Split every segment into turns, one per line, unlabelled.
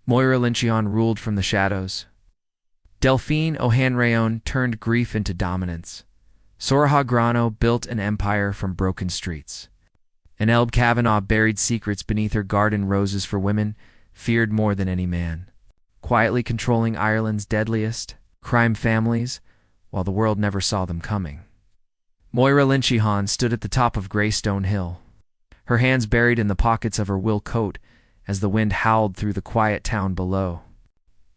Moira Lynchion ruled from the shadows. Delphine Ohanrayon turned grief into dominance. Soraha Grano built an empire from broken streets. And Elb Kavanaugh buried secrets beneath her garden roses for women, feared more than any man, quietly controlling Ireland's deadliest crime families, while the world never saw them coming. Moira Lynchion stood at the top of Greystone Hill, her hands buried in the pockets of her wool coat as the wind howled through the quiet town below.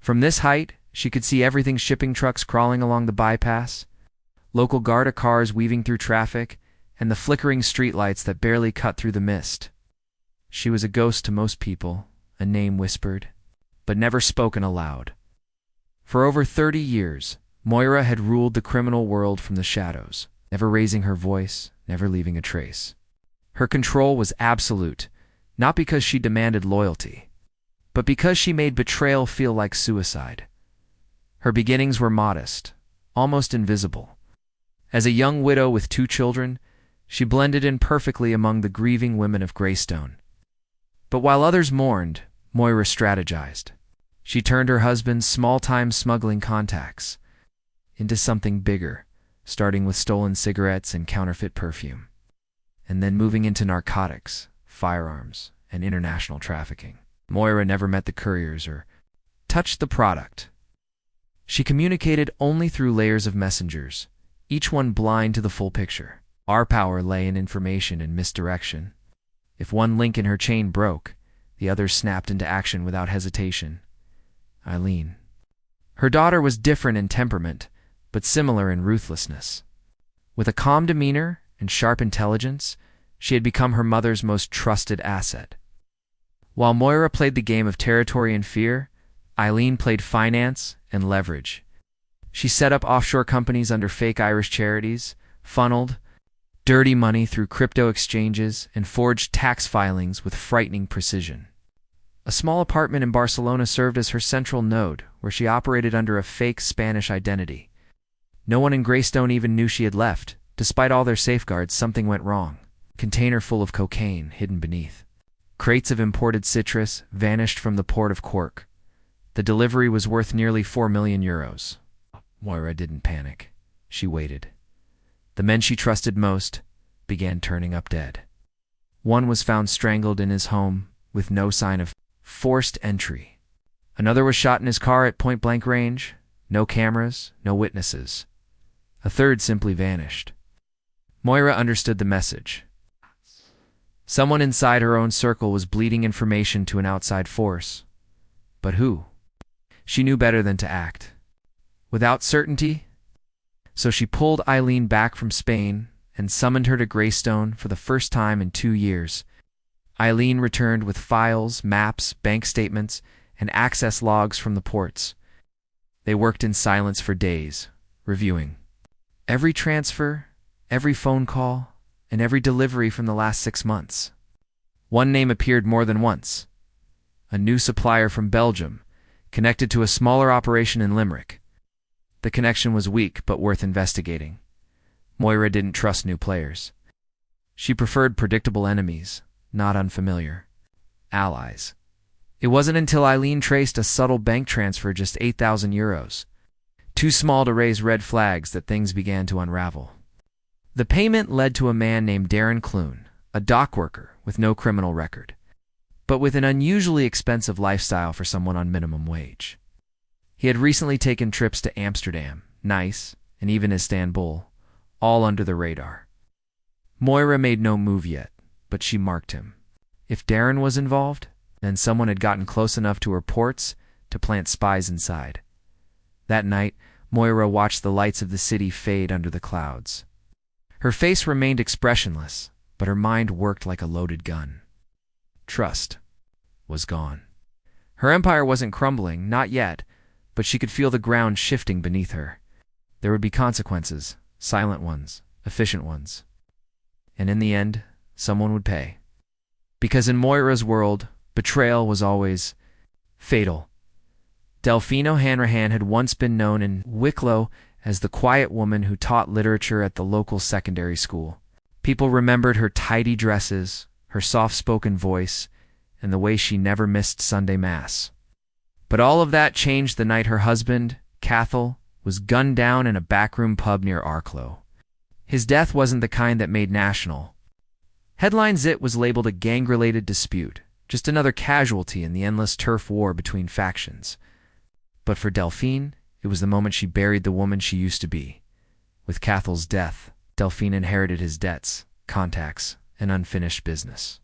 From this height, she could see everything: shipping trucks crawling along the bypass, local Garda cars weaving through traffic, and the flickering streetlights that barely cut through the mist. She was a ghost to most people, a name whispered, but never spoken aloud. For over 30 years, Moira had ruled the criminal world from the shadows, never raising her voice, never leaving a trace. Her control was absolute, not because she demanded loyalty, but because she made betrayal feel like suicide. Her beginnings were modest, almost invisible. As a young widow with 2 children, she blended in perfectly among the grieving women of Greystone. But while others mourned, Moira strategized. She turned her husband's small-time smuggling contacts into something bigger, starting with stolen cigarettes and counterfeit perfume, and then moving into narcotics, firearms, and international trafficking. Moira never met the couriers or touched the product. She communicated only through layers of messengers, each one blind to the full picture. Our power lay in information and misdirection. If one link in her chain broke, the others snapped into action without hesitation. Eileen. Her daughter was different in temperament, but similar in ruthlessness. With a calm demeanor and sharp intelligence, she had become her mother's most trusted asset. While Moira played the game of territory and fear, Eileen played finance and leverage. She set up offshore companies under fake Irish charities, funneled dirty money through crypto exchanges, and forged tax filings with frightening precision. A small apartment in Barcelona served as her central node, where she operated under a fake Spanish identity. No one in Greystone even knew she had left. Despite all their safeguards, something went wrong. A container full of cocaine hidden beneath. Crates of imported citrus vanished from the port of Cork. The delivery was worth nearly 4 million euros. Moira didn't panic. She waited. The men she trusted most began turning up dead. One was found strangled in his home with no sign of forced entry. Another was shot in his car at point-blank range. No cameras, no witnesses. A third simply vanished. Moira understood the message. Someone inside her own circle was bleeding information to an outside force. But who? She knew better than to act without certainty. So she pulled Eileen back from Spain and summoned her to Greystone for the first time in 2 years. Eileen returned with files, maps, bank statements, and access logs from the ports. They worked in silence for days, reviewing every transfer, every phone call, and every delivery from the last 6 months. One name appeared more than once. A new supplier from Belgium, connected to a smaller operation in Limerick. The connection was weak, but worth investigating. Moira didn't trust new players. She preferred predictable enemies, not unfamiliar allies. It wasn't until Eileen traced a subtle bank transfer, just 8,000 euros, too small to raise red flags, that things began to unravel. The payment led to a man named Darren Clune, a dock worker with no criminal record, but with an unusually expensive lifestyle for someone on minimum wage. He had recently taken trips to Amsterdam, Nice, and even Istanbul, all under the radar. Moira made no move yet, but she marked him. If Darren was involved, then someone had gotten close enough to her ports to plant spies inside. That night, Moira watched the lights of the city fade under the clouds. Her face remained expressionless, but her mind worked like a loaded gun. Trust was gone. Her empire wasn't crumbling, not yet, but she could feel the ground shifting beneath her. There would be consequences, silent ones, efficient ones. And in the end, someone would pay. Because in Moira's world, betrayal was always fatal. Delphine O'Hanrahan had once been known in Wicklow as the quiet woman who taught literature at the local secondary school. People remembered her tidy dresses, her soft-spoken voice, and the way she never missed Sunday Mass. But all of that changed the night her husband, Cathal, was gunned down in a backroom pub near Arklow. His death wasn't the kind that made national headlines. It was labeled a gang-related dispute, just another casualty in the endless turf war between factions. But for Delphine, it was the moment she buried the woman she used to be. With Cathal's death, Delphine inherited his debts, contacts, and unfinished business.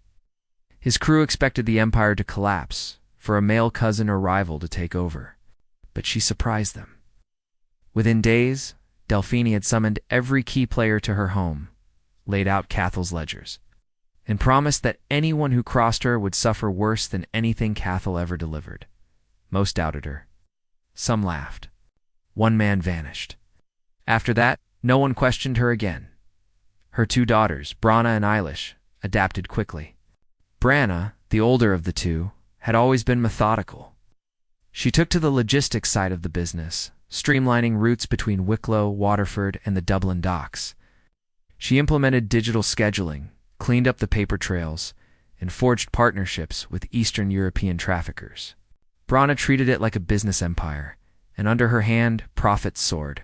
His crew expected the empire to collapse, for a male cousin or rival to take over. But she surprised them. Within days, Delphine had summoned every key player to her home, laid out Cathal's ledgers, and promised that anyone who crossed her would suffer worse than anything Cathal ever delivered. Most doubted her. Some laughed. One man vanished. After that, no one questioned her again. Her two daughters, Branna and Eilish, adapted quickly. Branna, the older of the two, had always been methodical. She took to the logistics side of the business, streamlining routes between Wicklow, Waterford, and the Dublin docks. She implemented digital scheduling, cleaned up the paper trails, and forged partnerships with Eastern European traffickers. Branna treated it like a business empire, and under her hand, profits soared.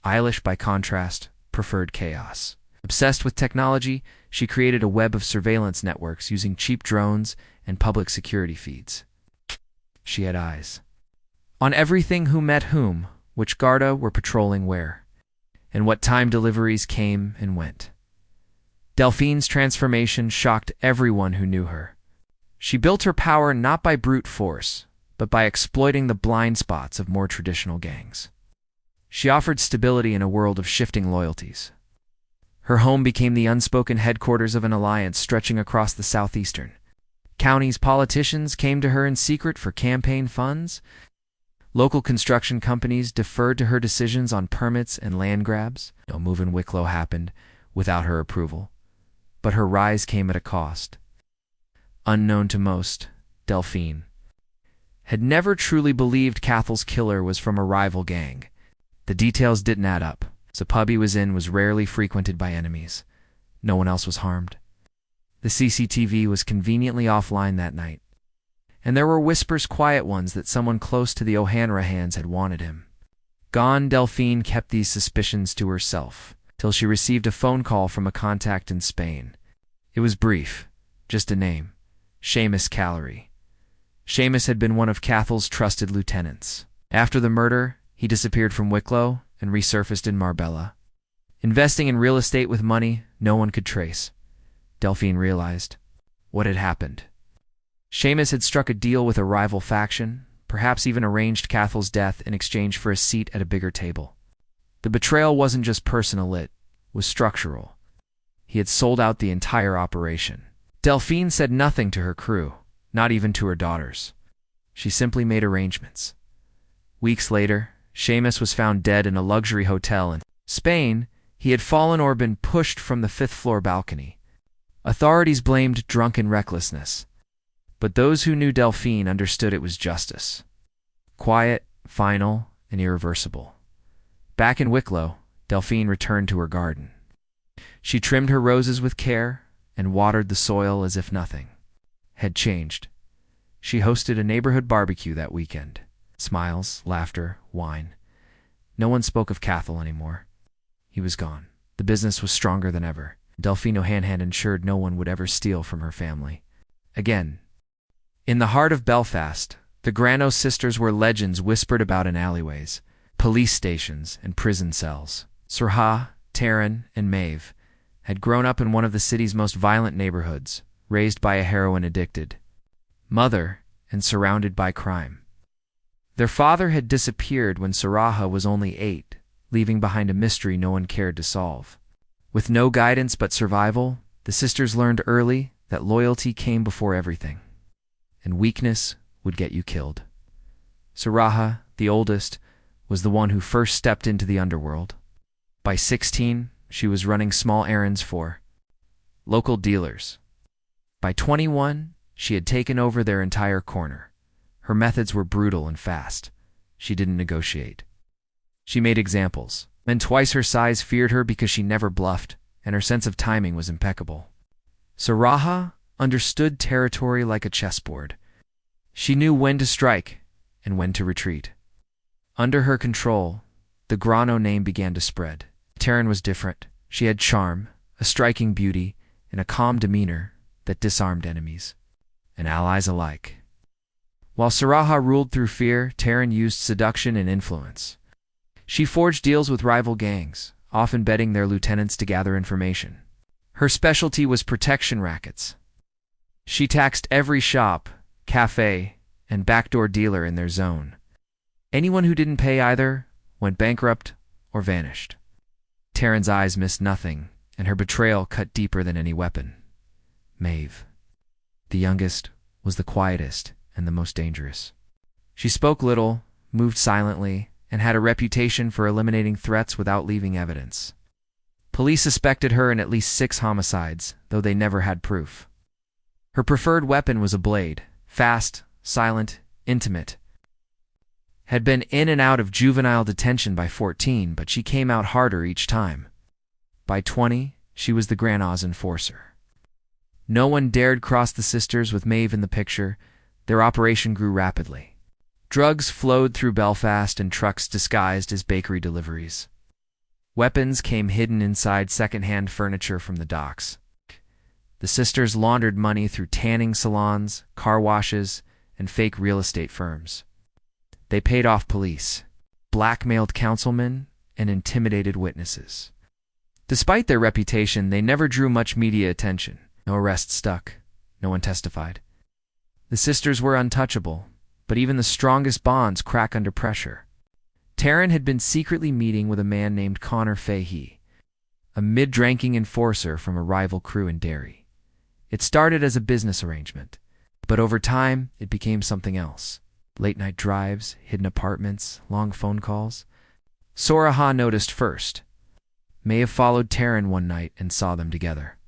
Eilish, by contrast, preferred chaos. Obsessed with technology, she created a web of surveillance networks using cheap drones and public security feeds. She had eyes on everything, who met whom, which Garda were patrolling where, and what time deliveries came and went. Delphine's transformation shocked everyone who knew her. She built her power not by brute force, but by exploiting the blind spots of more traditional gangs. She offered stability in a world of shifting loyalties. Her home became the unspoken headquarters of an alliance stretching across the southeastern counties. Politicians came to her in secret for campaign funds. Local construction companies deferred to her decisions on permits and land grabs. No move in Wicklow happened without her approval. But her rise came at a cost. Unknown to most, Delphine had never truly believed Cathal's killer was from a rival gang. The details didn't add up. The pub he was in was rarely frequented by enemies. No one else was harmed. The CCTV was conveniently offline that night, and there were whispers, quiet ones, that someone close to the O'Hanrahans had wanted him. Gone, Delphine kept these suspicions to herself, till she received a phone call from a contact in Spain. It was brief, just a name: Seamus Callery. Seamus had been one of Cathal's trusted lieutenants. After the murder, he disappeared from Wicklow and resurfaced in Marbella, investing in real estate with money no one could trace. Delphine realized what had happened. Seamus had struck a deal with a rival faction, perhaps even arranged Cathal's death in exchange for a seat at a bigger table. The betrayal wasn't just personal, it was structural. He had sold out the entire operation. Delphine said nothing to her crew, not even to her daughters. She simply made arrangements. Weeks later, Seamus was found dead in a luxury hotel in Spain. He had fallen or been pushed from the fifth-floor balcony. Authorities blamed drunken recklessness, but those who knew Delphine understood it was justice. Quiet, final, and irreversible. Back in Wicklow, Delphine returned to her garden. She trimmed her roses with care and watered the soil as if nothing had changed. She hosted a neighborhood barbecue that weekend. Smiles, laughter, wine. No one spoke of Cathal anymore. He was gone. The business was stronger than ever. Delphine O'Hanrahan ensured no one would ever steal from her family again. In the heart of Belfast, the Grano sisters were legends whispered about in alleyways, police stations, and prison cells. Sirha, Taryn, and Maeve had grown up in one of the city's most violent neighborhoods, raised by a heroin-addicted mother and surrounded by crime. Their father had disappeared when Saraha was only 8, leaving behind a mystery no one cared to solve. With no guidance but survival, the sisters learned early that loyalty came before everything, and weakness would get you killed. Saraha, the oldest, was the one who first stepped into the underworld. By 16, she was running small errands for local dealers. By 21, she had taken over their entire corner. Her methods were brutal and fast. She didn't negotiate. She made examples. Men twice her size feared her because she never bluffed, and her sense of timing was impeccable. Saraha understood territory like a chessboard. She knew when to strike and when to retreat. Under her control, the Grano name began to spread. Taryn was different. She had charm, a striking beauty, and a calm demeanor that disarmed enemies and allies alike. While Saraha ruled through fear, Taryn used seduction and influence. She forged deals with rival gangs, often betting their lieutenants to gather information. Her specialty was protection rackets. She taxed every shop, cafe, and backdoor dealer in their zone. Anyone who didn't pay either went bankrupt or vanished. Taryn's eyes missed nothing, and her betrayal cut deeper than any weapon. Maeve, the youngest, was the quietest and the most dangerous. She spoke little, moved silently, and had a reputation for eliminating threats without leaving evidence. Police suspected her in at least 6 homicides, though they never had proof. Her preferred weapon was a blade, fast, silent, intimate. Had been in and out of juvenile detention by 14, but she came out harder each time. By 20, she was the Grano's enforcer. No one dared cross the sisters with Maeve in the picture. Their operation grew rapidly. Drugs flowed through Belfast in trucks disguised as bakery deliveries. Weapons came hidden inside second-hand furniture from the docks. The sisters laundered money through tanning salons, car washes, and fake real estate firms. They paid off police, blackmailed councilmen, and intimidated witnesses. Despite their reputation, they never drew much media attention. No arrests stuck. No one testified. The sisters were untouchable, but even the strongest bonds crack under pressure. Taryn had been secretly meeting with a man named Connor Fahey, a mid-ranking enforcer from a rival crew in Derry. It started as a business arrangement, but over time it became something else. Late-night drives, hidden apartments, long phone calls. Saraha noticed first. May have followed Taryn one night and saw them together.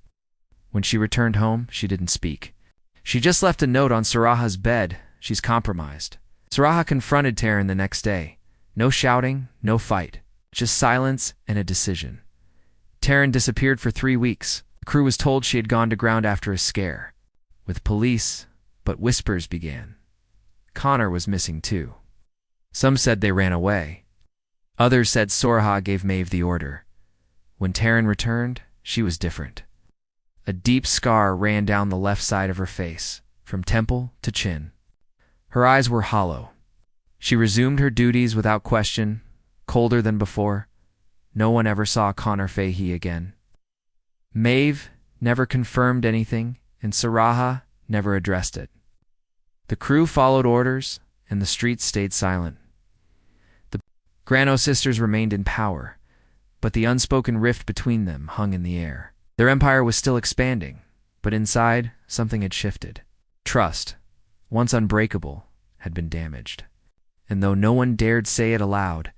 When she returned home, she didn't speak. She just left a note on Saraha's bed. She's compromised. Saraha confronted Taryn the next day. No shouting, no fight. Just silence and a decision. Taryn disappeared for 3 weeks. The crew was told she had gone to ground after a scare with police, but whispers began. Connor was missing too. Some said they ran away. Others said Saraha gave Maeve the order. When Taryn returned, she was different. A deep scar ran down the left side of her face, from temple to chin. Her eyes were hollow. She resumed her duties without question, colder than before. No one ever saw Connor Fahey again. Maeve never confirmed anything, and Saraha never addressed it. The crew followed orders, and the streets stayed silent. The Grano sisters remained in power, but the unspoken rift between them hung in the air. Their empire was still expanding, but inside, something had shifted. Trust, once unbreakable, had been damaged. And though no one dared say it aloud,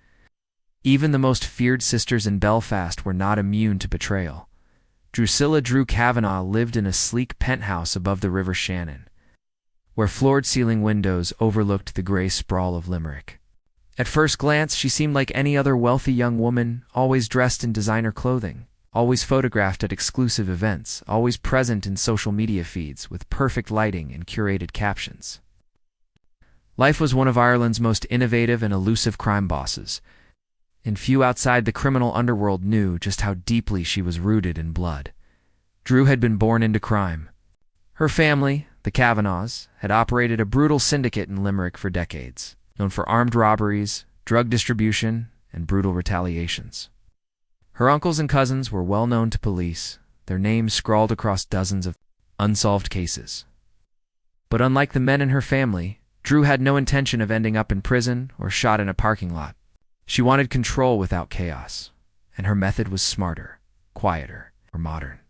even the most feared sisters in Belfast were not immune to betrayal. Drusilla Drew Kavanagh lived in a sleek penthouse above the River Shannon, where floored-ceiling windows overlooked the grey sprawl of Limerick. At first glance, she seemed like any other wealthy young woman, always dressed in designer clothing, always photographed at exclusive events, always present in social media feeds with perfect lighting and curated captions. Life was one of Ireland's most innovative and elusive crime bosses, and few outside the criminal underworld knew just how deeply she was rooted in blood. Drew had been born into crime. Her family, the Kavanaghs, had operated a brutal syndicate in Limerick for decades, known for armed robberies, drug distribution, and brutal retaliations. Her uncles and cousins were well known to police, their names scrawled across dozens of unsolved cases. But unlike the men in her family, Drew had no intention of ending up in prison or shot in a parking lot. She wanted control without chaos, and her method was smarter, quieter, or modern.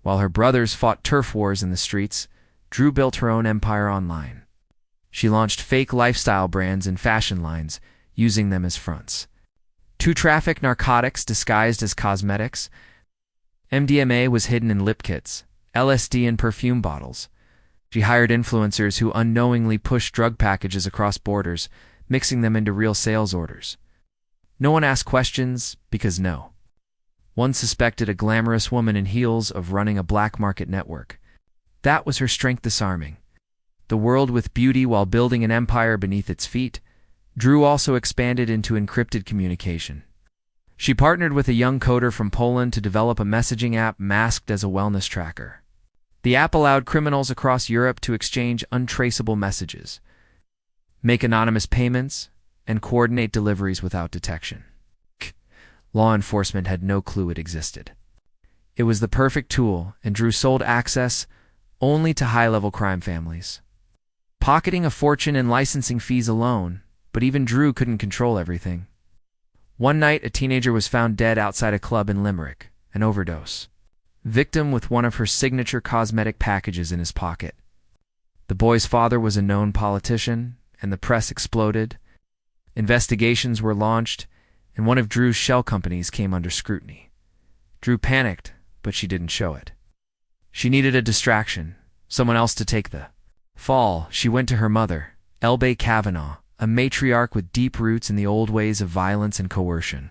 While her brothers fought turf wars in the streets, Drew built her own empire online. She launched fake lifestyle brands and fashion lines, using them as fronts. To traffic narcotics disguised as cosmetics. MDMA was hidden in lip kits, LSD in perfume bottles. She hired influencers who unknowingly pushed drug packages across borders, mixing them into real sales orders. No one asked questions because no. One suspected a glamorous woman in heels of running a black market network. That was her strength disarming. the world with beauty while building an empire beneath its feet, Drew also expanded into encrypted communication. She partnered with a young coder from Poland to develop a messaging app masked as a wellness tracker. The app allowed criminals across Europe to exchange untraceable messages, make anonymous payments, and coordinate deliveries without detection. Law enforcement had no clue it existed. It was the perfect tool, and Drew sold access only to high-level crime families, pocketing a fortune in licensing fees alone, but even Drew couldn't control everything. One night, a teenager was found dead outside a club in Limerick, an overdose, victim with one of her signature cosmetic packages in his pocket. The boy's father was a known politician, and the press exploded. Investigations were launched, and one of Drew's shell companies came under scrutiny. Drew panicked, but she didn't show it. She needed a distraction, someone else to take the fall. She went to her mother, Elbe Kavanaugh, a matriarch with deep roots in the old ways of violence and coercion.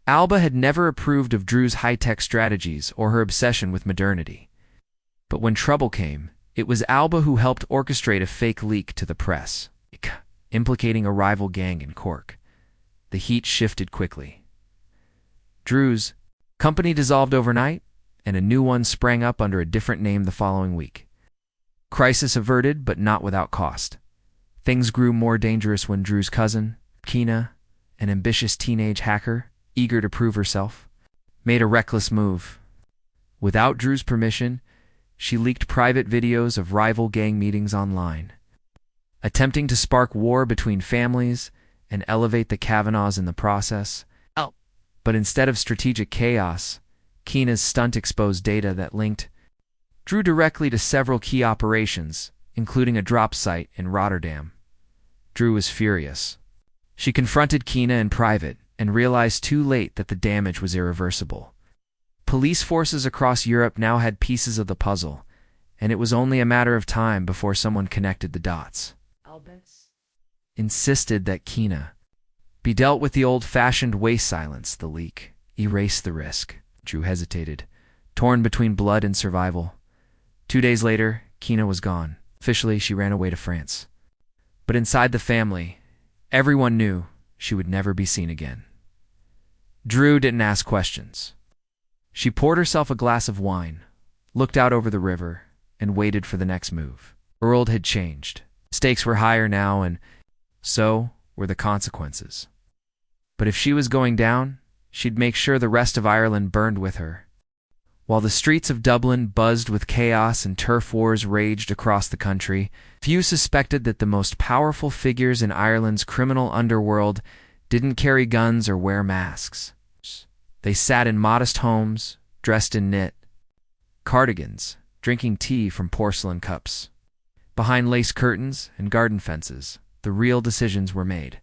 Alba had never approved of Drew's high-tech strategies or her obsession with modernity. But when trouble came, it was Alba who helped orchestrate a fake leak to the press, implicating a rival gang in Cork. The heat shifted quickly. Drew's company dissolved overnight, and a new one sprang up under a different name the following week. Crisis averted, but not without cost. Things grew more dangerous when Drew's cousin, Kina, an ambitious teenage hacker, eager to prove herself, made a reckless move. Without Drew's permission, she leaked private videos of rival gang meetings online, attempting to spark war between families and elevate the Kavanaughs in the process. But instead of strategic chaos, Kina's stunt exposed data that linked Drew directly to several key operations, including a drop site in Rotterdam. Drew was furious. She confronted Kina in private and realized too late that the damage was irreversible. Police forces across Europe now had pieces of the puzzle, and it was only a matter of time before someone connected the dots. Albus insisted that Kina be dealt with the old-fashioned way. Silence the leak, erase the risk. Drew hesitated, torn between blood and survival. 2 days later, Kina was gone. Officially, she ran away to France. But inside the family, everyone knew she would never be seen again. Drew didn't ask questions. She poured herself a glass of wine, looked out over the river, and waited for the next move. Her world had changed. Stakes were higher now, and so were the consequences. But if she was going down, she'd make sure the rest of Ireland burned with her. While the streets of Dublin buzzed with chaos and turf wars raged across the country, few suspected that the most powerful figures in Ireland's criminal underworld didn't carry guns or wear masks. They sat in modest homes, dressed in knit cardigans, drinking tea from porcelain cups. Behind lace curtains and garden fences, the real decisions were made.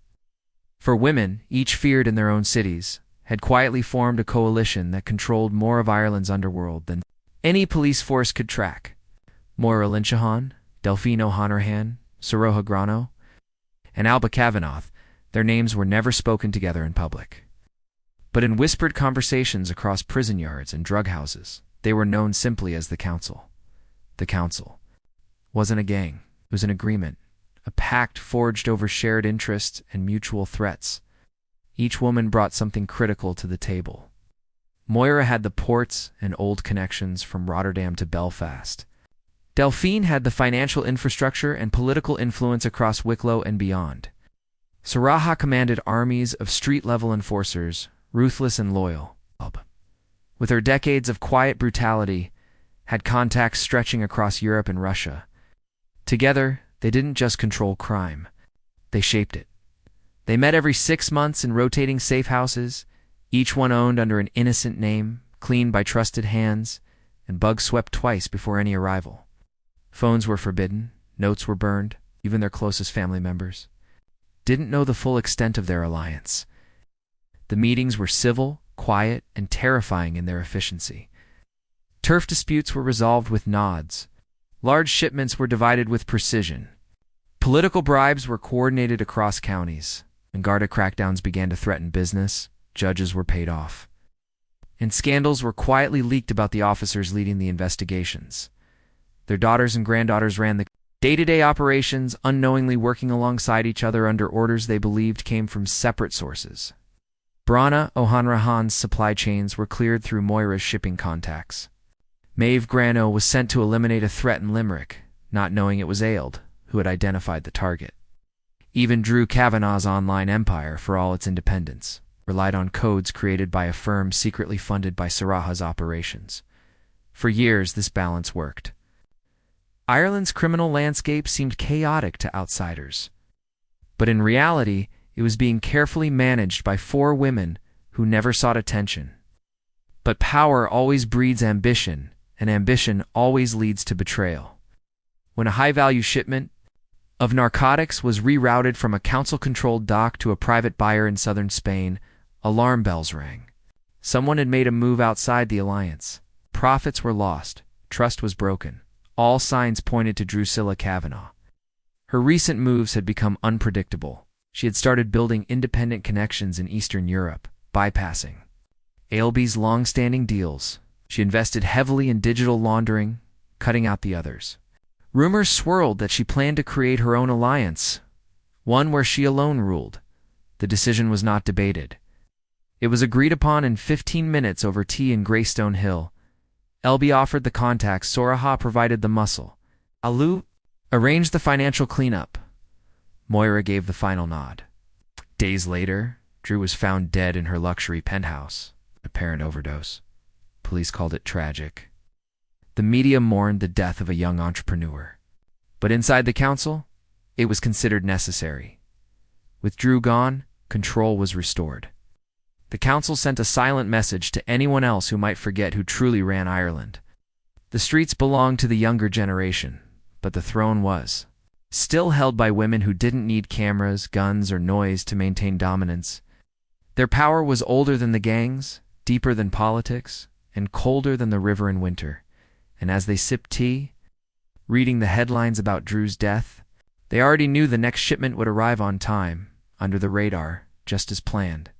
For women, each feared in their own cities, had quietly formed a coalition that controlled more of Ireland's underworld than any police force could track. Moira Lynchahan, Delphine O'Hanrahan, Soroha Grano, and Alba Kavanaugh, their names were never spoken together in public. But in whispered conversations across prison yards and drug houses, they were known simply as the Council. The Council wasn't a gang, it was an agreement, a pact forged over shared interests and mutual threats. Each woman brought something critical to the table. Moira had the ports and old connections from Rotterdam to Belfast. Delphine had the financial infrastructure and political influence across Wicklow and beyond. Soroha commanded armies of street-level enforcers, ruthless and loyal. With her decades of quiet brutality, had contacts stretching across Europe and Russia. Together, they didn't just control crime, they shaped it. They met every 6 months in rotating safe houses, each one owned under an innocent name, cleaned by trusted hands, and bugs swept twice before any arrival. Phones were forbidden, notes were burned, even their closest family members didn't know the full extent of their alliance. The meetings were civil, quiet, and terrifying in their efficiency. Turf disputes were resolved with nods. Large shipments were divided with precision. Political bribes were coordinated across counties. When Garda crackdowns began to threaten business, judges were paid off. And scandals were quietly leaked about the officers leading the investigations. Their daughters and granddaughters ran the Day-to-day operations, unknowingly working alongside each other under orders they believed came from separate sources. Brana O'Hanrahan's supply chains were cleared through Moira's shipping contacts. Maeve Grano was sent to eliminate a threat in Limerick, not knowing it was Aeld, who had identified the target. Even Drew Kavanagh's online empire, for all its independence, relied on codes created by a firm secretly funded by Saraha's operations. For years, this balance worked. Ireland's criminal landscape seemed chaotic to outsiders. But in reality, it was being carefully managed by 4 women who never sought attention. But power always breeds ambition, and ambition always leads to betrayal. When a high-value shipment of narcotics was rerouted from a council-controlled dock to a private buyer in southern Spain, alarm bells rang. Someone had made a move outside the alliance. Profits were lost. Trust was broken. All signs pointed to Drusilla Kavanagh. Her recent moves had become unpredictable. She had started building independent connections in Eastern Europe, bypassing Ailbe's long-standing deals. She invested heavily in digital laundering, cutting out the others. Rumors swirled that she planned to create her own alliance, one where she alone ruled. The decision was not debated. It was agreed upon in 15 minutes over tea in Greystone Hill. Elby offered the contacts, Soraha provided the muscle. Alu arranged the financial cleanup. Moira gave the final nod. Days later, Drew was found dead in her luxury penthouse, apparent overdose. Police called it tragic. The media mourned the death of a young entrepreneur. But inside the council, it was considered necessary. With Drew gone, control was restored. The council sent a silent message to anyone else who might forget who truly ran Ireland. The streets belonged to the younger generation, but the throne was still held by women who didn't need cameras, guns, or noise to maintain dominance. Their power was older than the gangs, deeper than politics, and colder than the river in winter. And as they sipped tea, reading the headlines about Drew's death, they already knew the next shipment would arrive on time, under the radar, just as planned.